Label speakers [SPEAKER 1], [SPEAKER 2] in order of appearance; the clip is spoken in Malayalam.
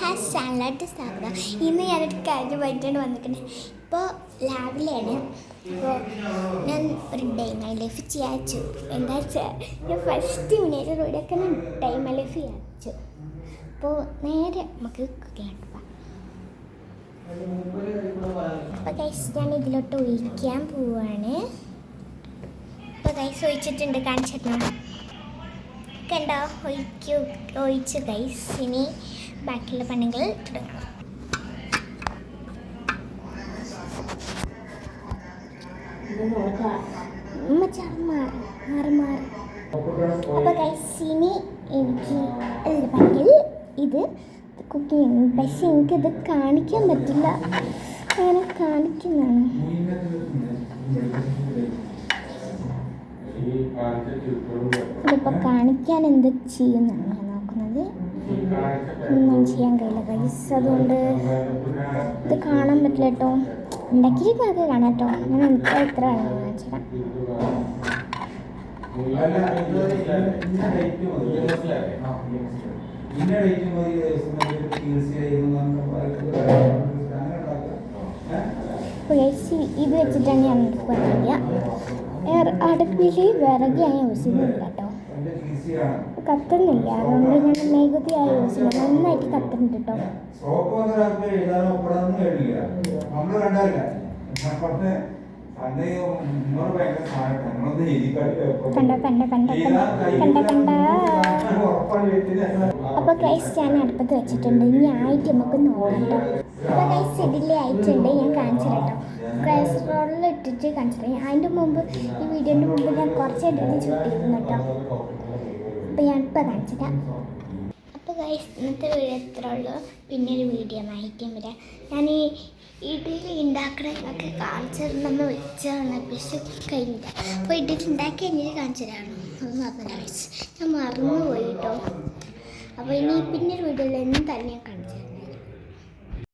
[SPEAKER 1] ഹാസ് ചാനലായിട്ട് സ്വാഗതം. ഇന്ന് ഞാനൊരു കാര്യമായിട്ടാണ് വന്നിരിക്കുന്നത്. ഇപ്പോൾ രാവിലെയാണ്. അപ്പോൾ ഞാൻ ഒരു ഡേ മൈ ലൈഫ് ചെയ്യാച്ചു. എന്താ വെച്ചാൽ ഞാൻ ഫസ്റ്റ് മിനിറ്റ് റോഡൊക്കെ ഞാൻ ഡേ മൈ ലൈഫ് ചെയ്യാച്ചു. അപ്പോൾ നേരെ നമുക്ക് കുക്കിങ്ങോട്ട് പോകാം. അപ്പോൾ ഗൈസ് ഞാൻ ഇതിലോട്ട് ഒഴിക്കാൻ പോവാണ്. അപ്പോൾ ഗൈസ് ഒഴിച്ചിട്ടുണ്ട്, കാണിച്ചിരുന്നു കണ്ടോ? ഒഴിച്ചു ഗൈസ്. ഇനി ബാക്കിയുള്ള പണികൾ തുടങ്ങാം. അപ്പോൾ ഗൈസ് ഇനി എനിക്ക് പണികൾ ഇത് കുക്കിംഗ്. പക്ഷെ എനിക്കിത് കാണിക്കാൻ പറ്റില്ല, അങ്ങനെ കാണിക്കുന്നതാണ്. ഇതിപ്പോൾ കാണിക്കാൻ എന്ത് ചെയ്യുന്നതാണ് ഞാൻ നോക്കുന്നത്. ഒന്നും ചെയ്യാൻ കഴിയില്ല ഗൈസ്, അതുകൊണ്ട് ഇത് കാണാൻ പറ്റില്ല കേട്ടോ. ഉണ്ടാക്കിയിരിക്കുന്നതൊക്കെ കാണാം കേട്ടോ. ഞാൻ എനിക്ക് എത്ര വേണം കാണിച്ചിടാം. അപ്പോൾ ഗൈസ് ഇത് വെച്ചിട്ടാണ് ഞാൻ പറയുക. അടുപ്പിൽ വിറക് ഞാൻ യൂസ് ചെയ്യുന്നില്ല കേട്ടോ, കത്തുന്നില്ല. അതുകൊണ്ട് ഞാൻ മെഴുകുതിരിയാണ് യൂസ് ചെയ്യുന്നത്. നന്നായിട്ട് കത്തുന്നുണ്ട് കേട്ടോ. അപ്പോൾ ഗൈസ് ഞാൻ അടുപ്പത്ത് വെച്ചിട്ടുണ്ട്. ഇനി ആയിട്ട് നമുക്ക് നോക്കാം കേട്ടോ. അപ്പോൾ ഗൈസ് ഇതിലെ ആയിട്ടുണ്ട്, ഞാൻ കാണിച്ചു കേട്ടോ. കാസറോളിൽ ഇട്ടിട്ട് കാണിച്ചു. അതിൻ്റെ മുമ്പ് ഈ വീഡിയോൻ്റെ മുമ്പ് ഞാൻ കുറച്ചായിട്ട് ചുട്ടിരുന്നു കേട്ടോ. അപ്പോൾ ഞാനിപ്പോൾ കാണിച്ചിട്ടാം. അപ്പോൾ ഗൈസ് ഇന്നത്തെ വീഡിയോ എത്ര ഉള്ളൂ. പിന്നെ ഒരു വീഡിയോ ആയിട്ടും വരാം. ഞാൻ ഈ ഇഡലി ഉണ്ടാക്കണമെന്നൊക്കെ കാണിച്ചിരുന്നെന്ന് വെച്ചാണ്, പക്ഷെ കഴിഞ്ഞില്ല. അപ്പോൾ ഇഡലി ഉണ്ടാക്കി കഴിഞ്ഞിട്ട് കാണിച്ചു തരാണ്. അതൊന്നും അറിയില്ല ഗൈസ്, ഞാൻ മറന്നുപോയി കേട്ടോ. അപ്പോൾ ഇനി പിന്നെ ഒരു വീഡിയോയിൽ എന്തായാലും ഞാൻ